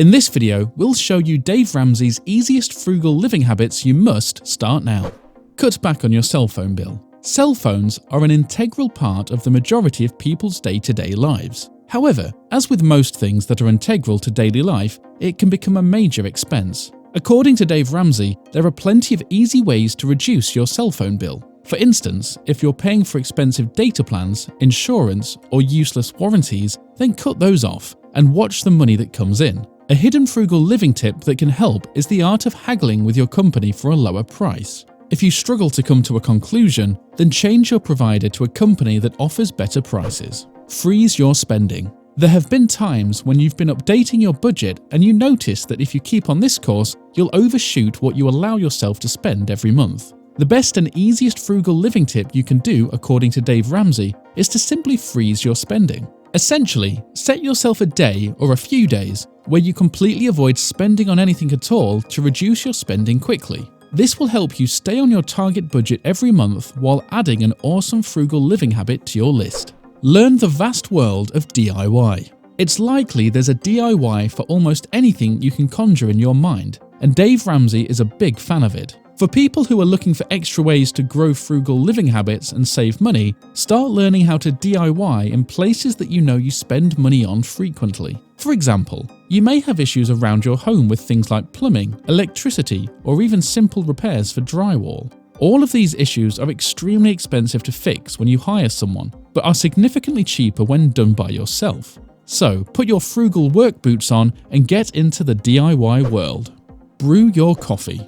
In this video, we'll show you Dave Ramsey's easiest frugal living habits you must start now. Cut back on your cell phone bill. Cell phones are an integral part of the majority of people's day-to-day lives. However, as with most things that are integral to daily life, it can become a major expense. According to Dave Ramsey, there are plenty of easy ways to reduce your cell phone bill. For instance, if you're paying for expensive data plans, insurance, or useless warranties, then cut those off and watch the money that comes in. A hidden frugal living tip that can help is the art of haggling with your company for a lower price. If you struggle to come to a conclusion, then change your provider to a company that offers better prices. Freeze your spending. There have been times when you've been updating your budget and you notice that if you keep on this course, you'll overshoot what you allow yourself to spend every month. The best and easiest frugal living tip you can do, according to Dave Ramsey, is to simply freeze your spending. Essentially, set yourself a day or a few days where you completely avoid spending on anything at all to reduce your spending quickly. This will help you stay on your target budget every month while adding an awesome frugal living habit to your list. Learn the vast world of DIY. It's likely there's a DIY for almost anything you can conjure in your mind, and Dave Ramsey is a big fan of it. For people who are looking for extra ways to grow frugal living habits and save money, start learning how to DIY in places that you know you spend money on frequently. For example, you may have issues around your home with things like plumbing, electricity, or even simple repairs for drywall. All of these issues are extremely expensive to fix when you hire someone, but are significantly cheaper when done by yourself. So, put your frugal work boots on and get into the DIY world. Brew your coffee.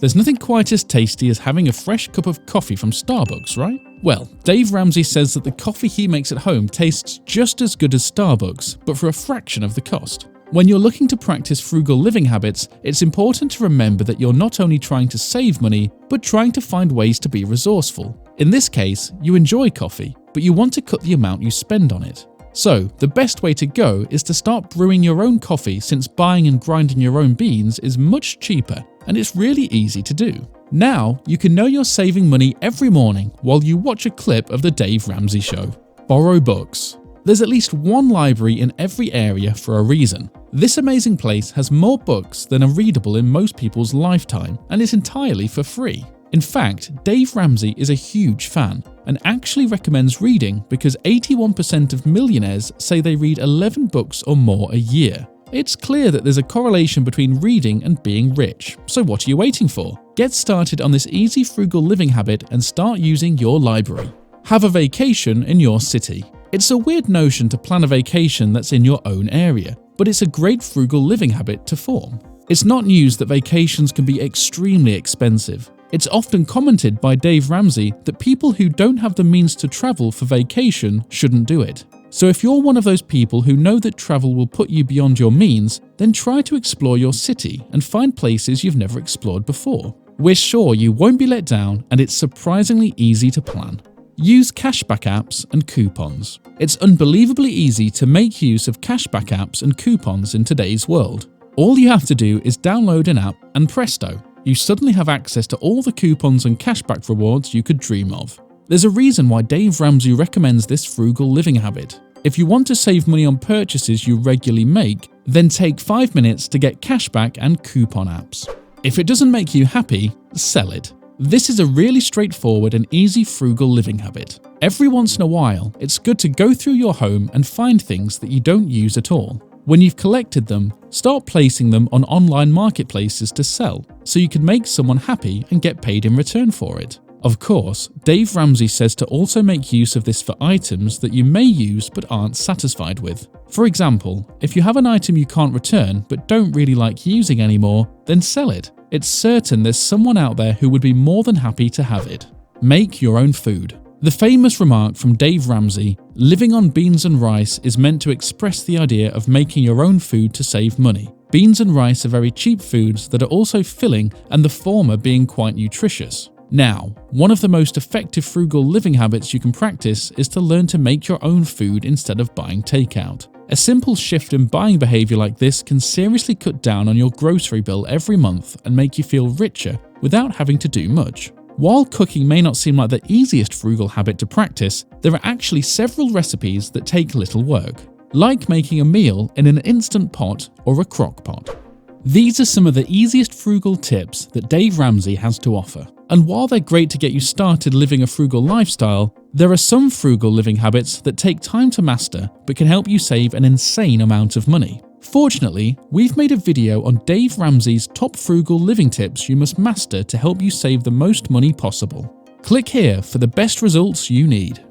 There's nothing quite as tasty as having a fresh cup of coffee from Starbucks, right? Well, Dave Ramsey says that the coffee he makes at home tastes just as good as Starbucks, but for a fraction of the cost. When you're looking to practice frugal living habits, it's important to remember that you're not only trying to save money, but trying to find ways to be resourceful. In this case, you enjoy coffee, but you want to cut the amount you spend on it. So, the best way to go is to start brewing your own coffee, since buying and grinding your own beans is much cheaper and it's really easy to do. Now, you can know you're saving money every morning while you watch a clip of the Dave Ramsey Show. Borrow books. There's at least one library in every area for a reason. This amazing place has more books than are readable in most people's lifetime, and is entirely for free. In fact, Dave Ramsey is a huge fan and actually recommends reading because 81% of millionaires say they read 11 books or more a year. It's clear that there's a correlation between reading and being rich, so what are you waiting for? Get started on this easy frugal living habit and start using your library. Have a vacation in your city. It's a weird notion to plan a vacation that's in your own area, but it's a great frugal living habit to form. It's not news that vacations can be extremely expensive. It's often commented by Dave Ramsey that people who don't have the means to travel for vacation shouldn't do it. So if you're one of those people who know that travel will put you beyond your means, then try to explore your city and find places you've never explored before. We're sure you won't be let down, and it's surprisingly easy to plan. Use cashback apps and coupons. It's unbelievably easy to make use of cashback apps and coupons in today's world. All you have to do is download an app and presto, you suddenly have access to all the coupons and cashback rewards you could dream of. There's a reason why Dave Ramsey recommends this frugal living habit. If you want to save money on purchases you regularly make, then take 5 minutes to get cashback and coupon apps. If it doesn't make you happy, sell it. This is a really straightforward and easy frugal living habit. Every once in a while, it's good to go through your home and find things that you don't use at all. When you've collected them, start placing them on online marketplaces to sell, so you can make someone happy and get paid in return for it. Of course, Dave Ramsey says to also make use of this for items that you may use but aren't satisfied with. For example, if you have an item you can't return but don't really like using anymore, then sell it. It's certain there's someone out there who would be more than happy to have it. Make your own food. The famous remark from Dave Ramsey, "Living on beans and rice," is meant to express the idea of making your own food to save money. Beans and rice are very cheap foods that are also filling, and the former being quite nutritious. Now, one of the most effective frugal living habits you can practice is to learn to make your own food instead of buying takeout. A simple shift in buying behavior like this can seriously cut down on your grocery bill every month and make you feel richer without having to do much. While cooking may not seem like the easiest frugal habit to practice, there are actually several recipes that take little work. like making a meal in an instant pot or a crock pot. These are some of the easiest frugal tips that Dave Ramsey has to offer. And while they're great to get you started living a frugal lifestyle, there are some frugal living habits that take time to master but can help you save an insane amount of money. Fortunately, we've made a video on Dave Ramsey's top frugal living tips you must master to help you save the most money possible. Click here for the best results you need.